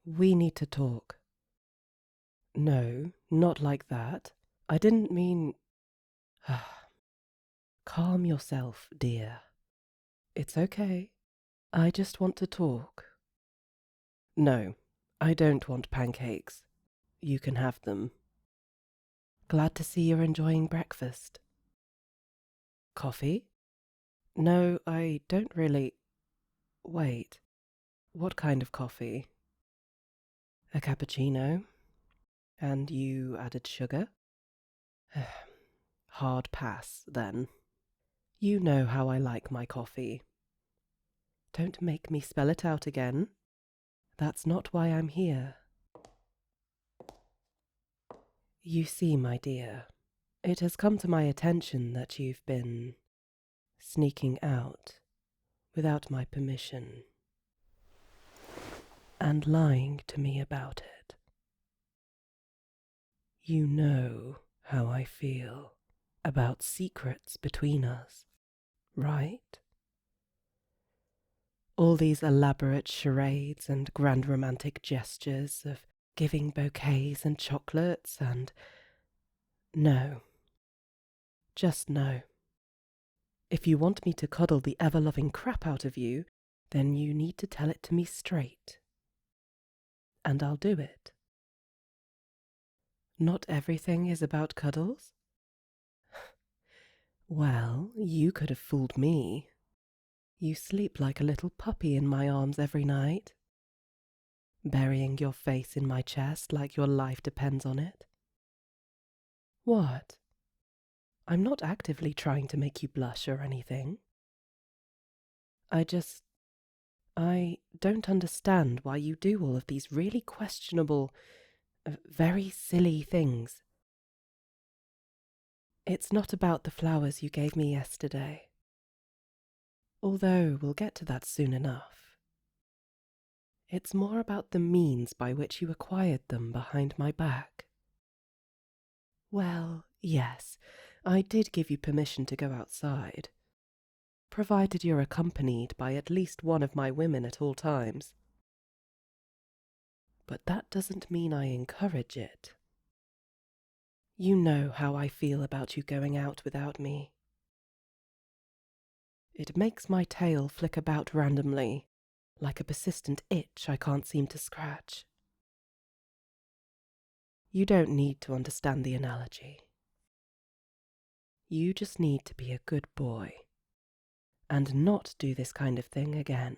We need to talk. No, not like that. I didn't mean... Calm yourself, dear. It's okay. I just want to talk. No, I don't want pancakes. You can have them. Glad to see you're enjoying breakfast. Coffee? No, I don't really... Wait, what kind of coffee? A cappuccino? And you added sugar? Hard pass, then. You know how I like my coffee. Don't make me spell it out again. That's not why I'm here. You see, my dear, it has come to my attention that you've been sneaking out without my permission and lying to me about it. You know how I feel about secrets between us, right? All these elaborate charades and grand romantic gestures of giving bouquets and chocolates and... No. Just no. If you want me to cuddle the ever-loving crap out of you, then you need to tell it to me straight. And I'll do it. Not everything is about cuddles? Well, you could have fooled me. You sleep like a little puppy in my arms every night, burying your face in my chest like your life depends on it. What? I'm not actively trying to make you blush or anything. I don't understand why you do all of these really questionable, very silly things. It's not about the flowers you gave me yesterday. Although we'll get to that soon enough. It's more about the means by which you acquired them behind my back. Well, yes, I did give you permission to go outside, provided you're accompanied by at least one of my women at all times. But that doesn't mean I encourage it. You know how I feel about you going out without me. It makes my tail flick about randomly, like a persistent itch I can't seem to scratch. You don't need to understand the analogy. You just need to be a good boy, and not do this kind of thing again.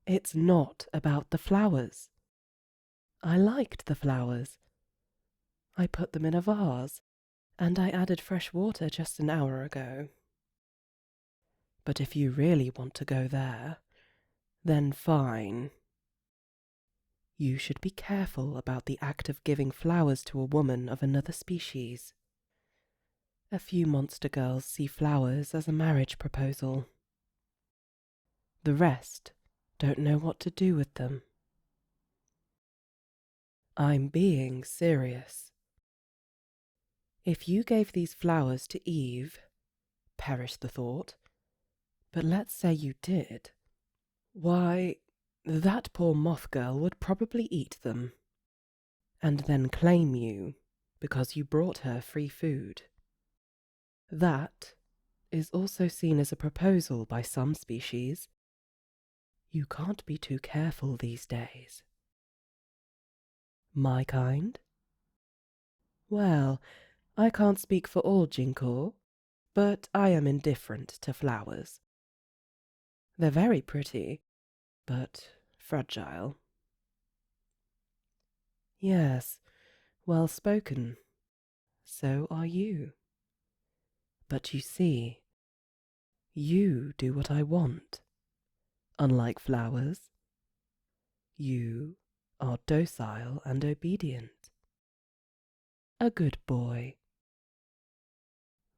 It's not about the flowers. I liked the flowers. I put them in a vase, and I added fresh water just an hour ago. But if you really want to go there, then fine. You should be careful about the act of giving flowers to a woman of another species. A few monster girls see flowers as a marriage proposal. The rest don't know what to do with them. I'm being serious. If you gave these flowers to Eve, perish the thought, but let's say you did, why, that poor moth girl would probably eat them, and then claim you because you brought her free food. That is also seen as a proposal by some species. You can't be too careful these days. My kind? Well, I can't speak for all Jinko, but I am indifferent to flowers. They're very pretty, but fragile. Yes, well spoken. So are you. But you see, you do what I want. Unlike flowers, you are docile and obedient. A good boy.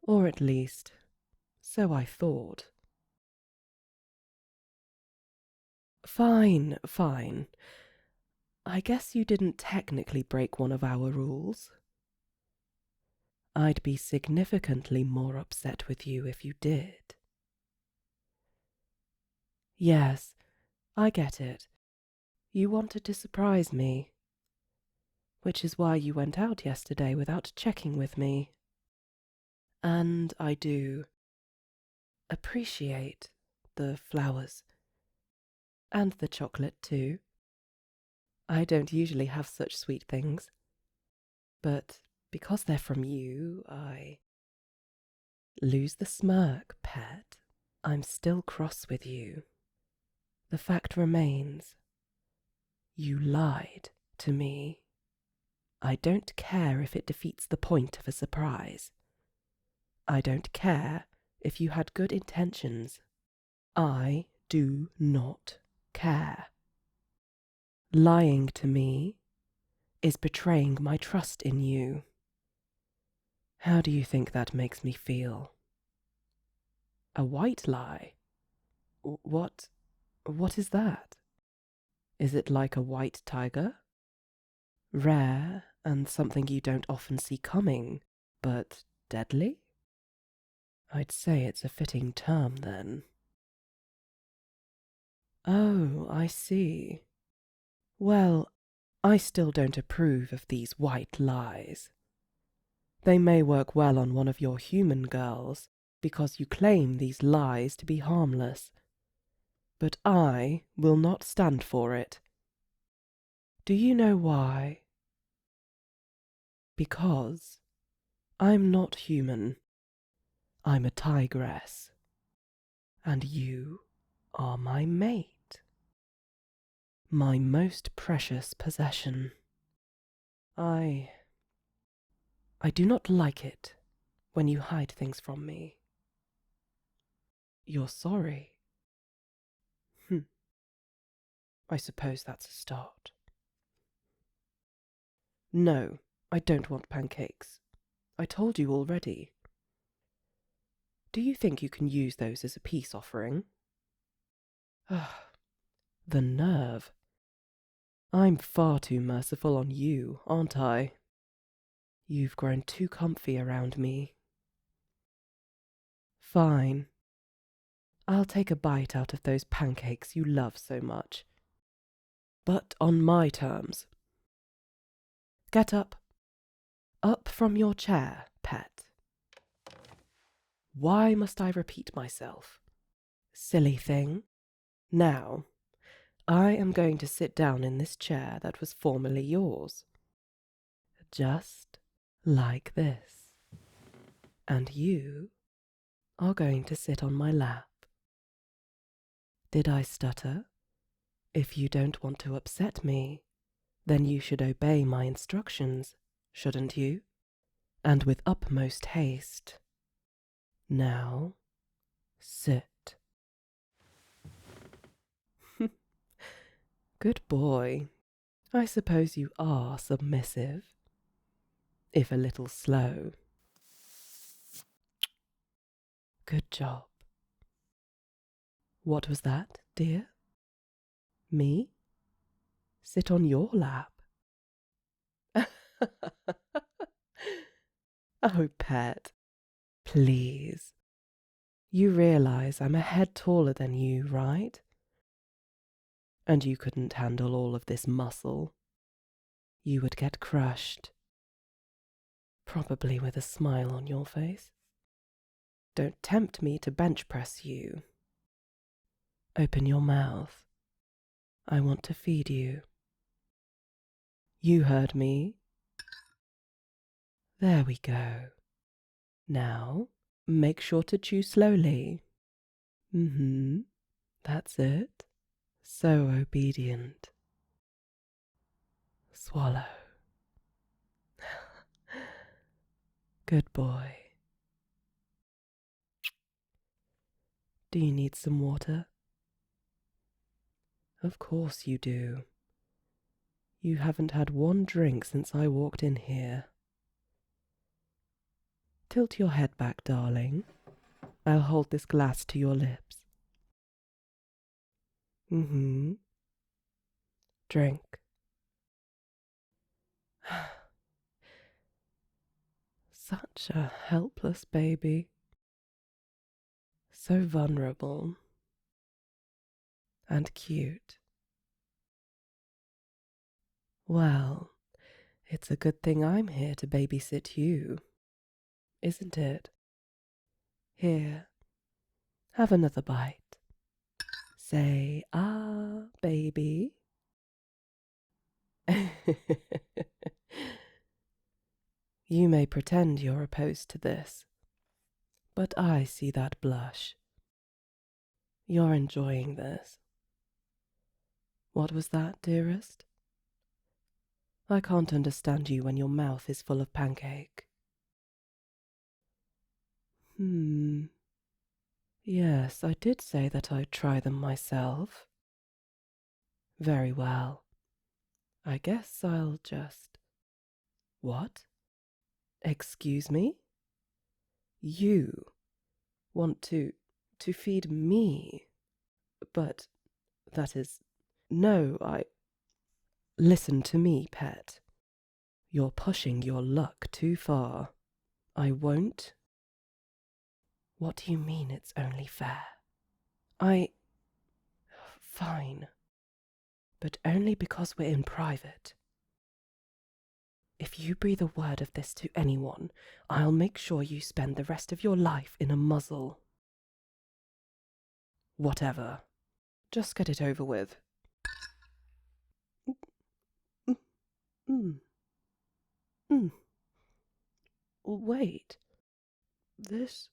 Or at least, so I thought. Fine, fine. I guess you didn't technically break one of our rules. I'd be significantly more upset with you if you did. Yes, I get it. You wanted to surprise me, which is why you went out yesterday without checking with me. And I do appreciate the flowers. And the chocolate, too. I don't usually have such sweet things. But because they're from you, I lose the smirk, pet. I'm still cross with you. The fact remains, you lied to me. I don't care if it defeats the point of a surprise. I don't care if you had good intentions. I do not care. Lying to me is betraying my trust in you. How do you think that makes me feel? A white lie? What is that? Is it like a white tiger? Rare and something you don't often see coming, but deadly? I'd say it's a fitting term then. Oh, I see. Well, I still don't approve of these white lies. They may work well on one of your human girls because you claim these lies to be harmless. But I will not stand for it. Do you know why? Because I'm not human. I'm a tigress. And you are my mate. My most precious possession. I do not like it when you hide things from me. You're sorry? I suppose that's a start. No, I don't want pancakes. I told you already. Do you think you can use those as a peace offering? The nerve. I'm far too merciful on you, aren't I? You've grown too comfy around me. Fine. I'll take a bite out of those pancakes you love so much. But on my terms. Get up. Up from your chair, pet. Why must I repeat myself? Silly thing. Now, I am going to sit down in this chair that was formerly yours. Just like this. And you are going to sit on my lap. Did I stutter? If you don't want to upset me, then you should obey my instructions, shouldn't you? And with utmost haste. Now, sit. Good boy. I suppose you are submissive, if a little slow. Good job. What was that, dear? Me? Sit on your lap. Oh, pet, please. You realize I'm a head taller than you, right? And you couldn't handle all of this muscle. You would get crushed. Probably with a smile on your face. Don't tempt me to bench press you. Open your mouth. I want to feed you. You heard me. There we go. Now, make sure to chew slowly. That's it. So obedient. Swallow. Good boy. Do you need some water? Of course you do. You haven't had one drink since I walked in here. Tilt your head back, darling. I'll hold this glass to your lips. Drink. Such a helpless baby. So vulnerable. and cute. Well, it's a good thing I'm here to babysit you, isn't it? Here, have another bite. Say, ah, baby. You may pretend you're opposed to this, but I see that blush. You're enjoying this. What was that, dearest? I can't understand you when your mouth is full of pancake. Yes, I did say that I'd try them myself. Very well. I guess I'll just... What? Excuse me? You want to feed me? But that is... No, I... Listen to me, pet. You're pushing your luck too far. I won't. What do you mean it's only fair? Fine. But only because we're in private. If you breathe a word of this to anyone, I'll make sure you spend the rest of your life in a muzzle. Whatever. Just get it over with. Wait. This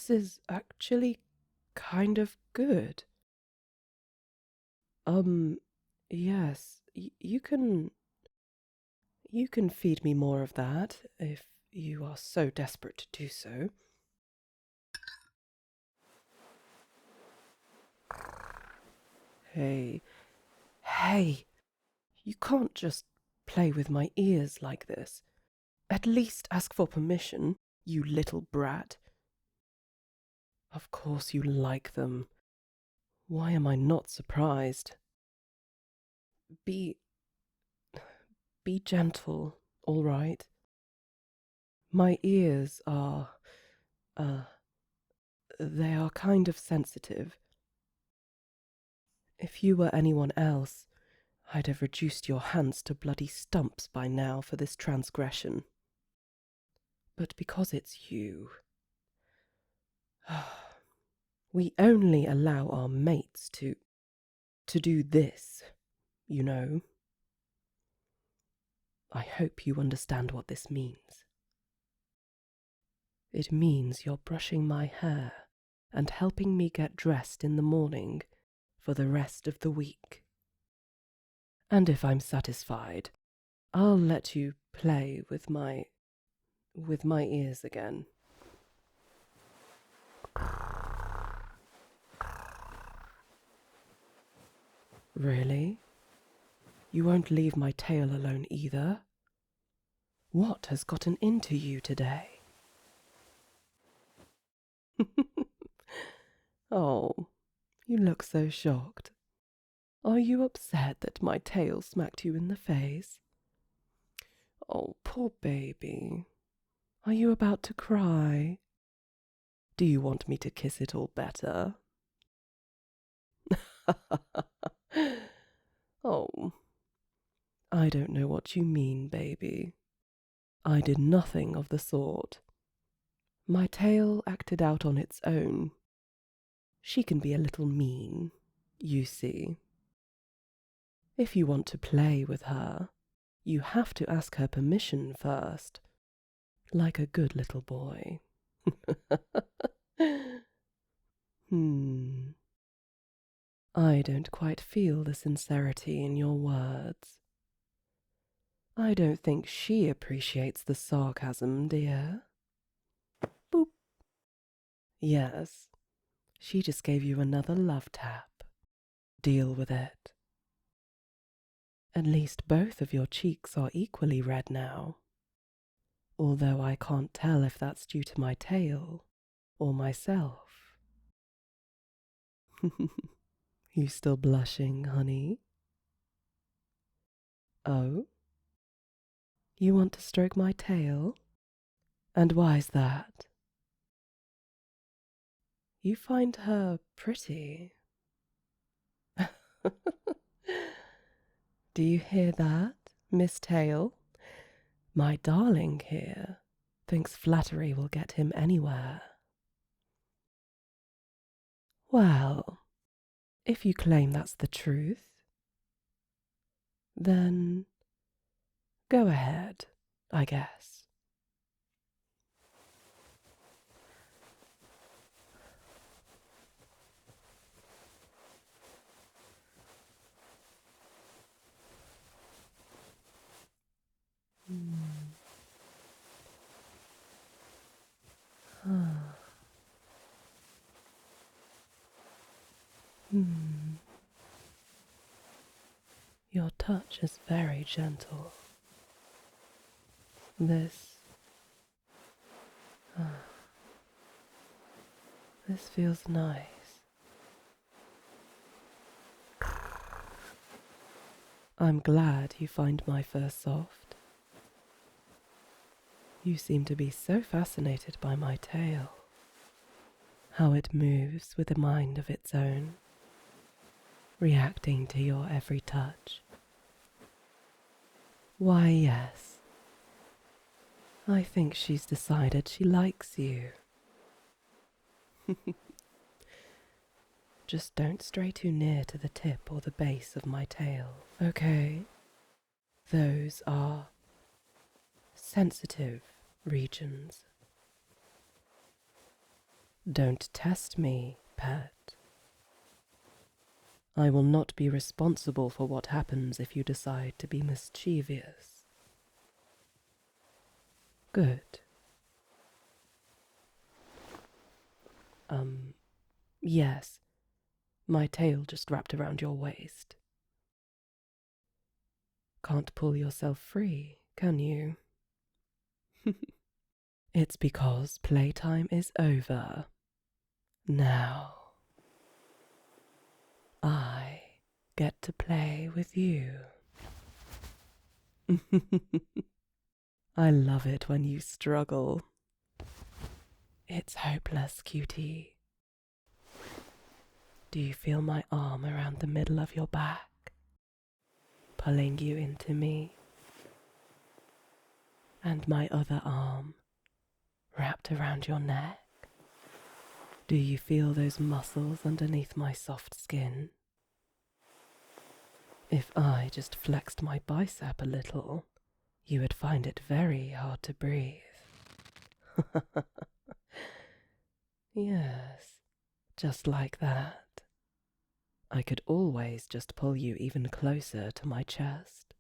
is actually kind of good. Yes, you can feed me more of that if you are so desperate to do so. Hey, you can't just play with my ears like this. At least ask for permission, you little brat. Of course you like them. Why am I not surprised? Be gentle, all right? My ears are, they are kind of sensitive. If you were anyone else, I'd have reduced your hands to bloody stumps by now for this transgression. But because it's you... We only allow our mates to do this, you know. I hope you understand what this means. It means you're brushing my hair and helping me get dressed in the morning for the rest of the week. And if I'm satisfied, I'll let you play with my ears again. Really? You won't leave my tail alone either? What has gotten into you today? Oh, you look so shocked. Are you upset that my tail smacked you in the face? Oh, poor baby. Are you about to cry? Do you want me to kiss it all better? Oh, I don't know what you mean, baby. I did nothing of the sort. My tail acted out on its own. She can be a little mean, you see. If you want to play with her, you have to ask her permission first, like a good little boy. I don't quite feel the sincerity in your words. I don't think she appreciates the sarcasm, dear. Boop. Yes, she just gave you another love tap. Deal with it. At least both of your cheeks are equally red now. Although I can't tell if that's due to my tail or myself. You still blushing, honey? Oh? You want to stroke my tail? And why's that? You find her pretty, Do you hear that, Miss Tail? My darling here thinks flattery will get him anywhere. Well, if you claim that's the truth, then go ahead, I guess. Your touch is very gentle. This feels nice. I'm glad you find my fur soft. You seem to be so fascinated by my tail. How it moves with a mind of its own, reacting to your every touch. Why, yes. I think she's decided she likes you. Just don't stray too near to the tip or the base of my tail, okay? Those are sensitive regions. Don't test me, pet. I will not be responsible for what happens if you decide to be mischievous. Good. Yes. My tail just wrapped around your waist. Can't pull yourself free, can you? It's because playtime is over. Now, I get to play with you. I love it when you struggle. It's hopeless, cutie. Do you feel my arm around the middle of your back, pulling you into me? And my other arm wrapped around your neck? Do you feel those muscles underneath my soft skin? If I just flexed my bicep a little, you would find it very hard to breathe. Yes, just like that. I could always just pull you even closer to my chest.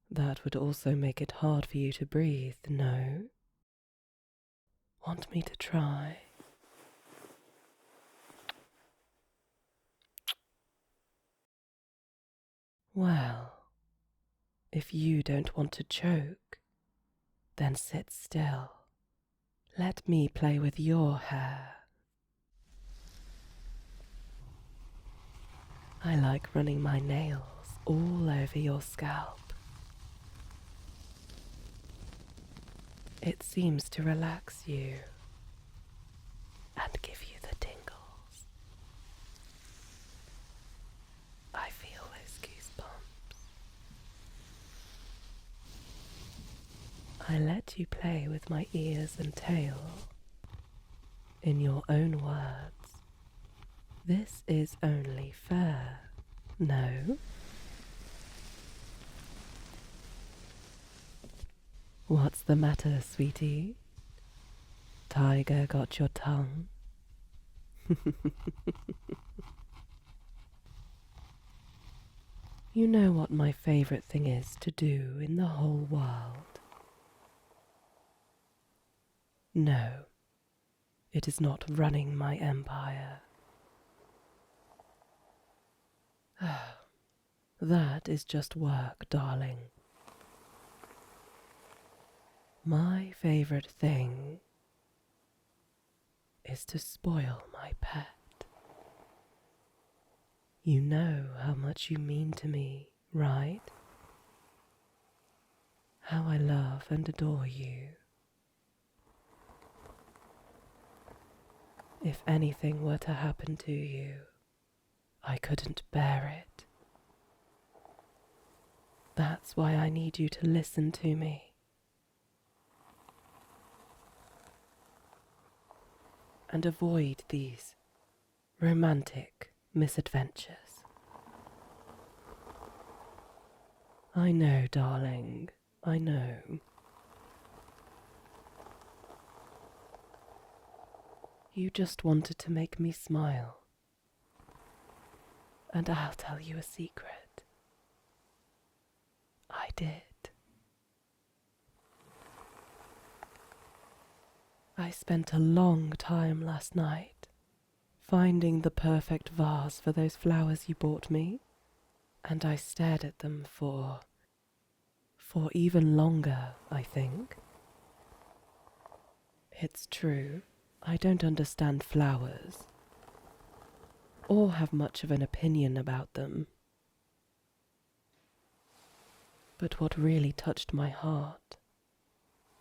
That would also make it hard for you to breathe, no? Want me to try? Well, if you don't want to choke, then sit still. Let me play with your hair. I like running my nails all over your scalp. It seems to relax you and give you the tingles. I feel those goosebumps. I let you play with my ears and tail. In your own words, this is only fair, no? What's the matter, sweetie? Tiger got your tongue? You know what my favorite thing is to do in the whole world? No, it is not running my empire. That is just work, darling. My favorite thing is to spoil my pet. You know how much you mean to me, right? How I love and adore you. If anything were to happen to you, I couldn't bear it. That's why I need you to listen to me. And avoid these romantic misadventures. I know, darling, I know. You just wanted to make me smile. And I'll tell you a secret. I did. I spent a long time last night finding the perfect vase for those flowers you bought me, and I stared at them for even longer, I think. It's true, I don't understand flowers, or have much of an opinion about them. But what really touched my heart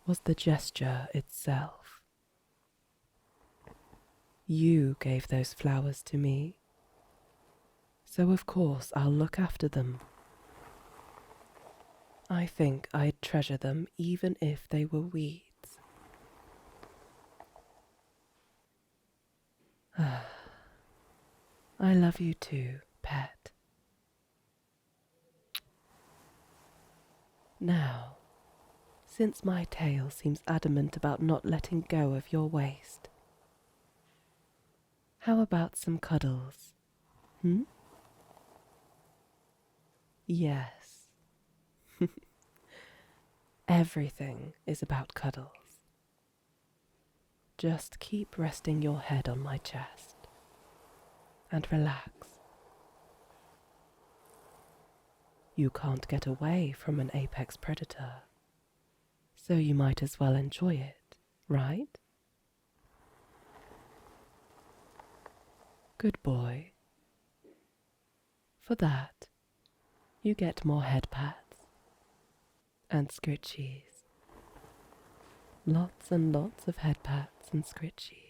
was the gesture itself. You gave those flowers to me, so of course I'll look after them. I think I'd treasure them even if they were weeds. I love you too, pet. Now, since my tail seems adamant about not letting go of your waist, how about some cuddles? Yes. Everything is about cuddles. Just keep resting your head on my chest and relax. You can't get away from an apex predator, so you might as well enjoy it, right? Good boy. For that, you get more head pats and scritchies. Lots and lots of head pats and scritchies.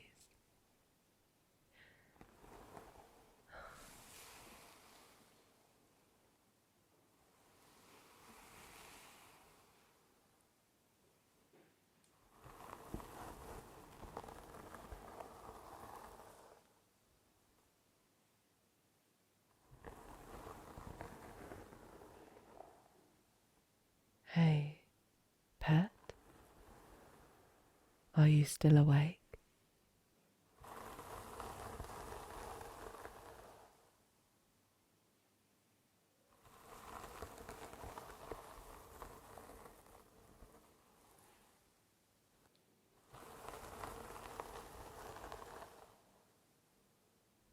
Hey, pet? Are you still awake?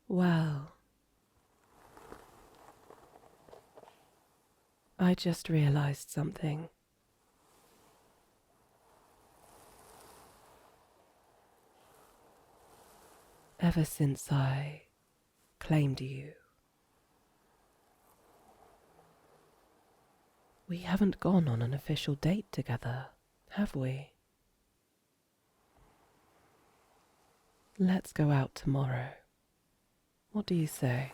Well, I just realized something. Ever since I claimed you, we haven't gone on an official date together, have we? Let's go out tomorrow. What do you say?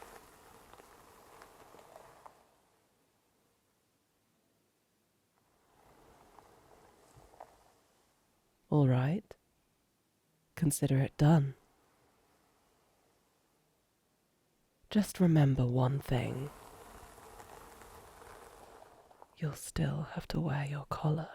All right. Consider it done. Just remember one thing. You'll still have to wear your collar.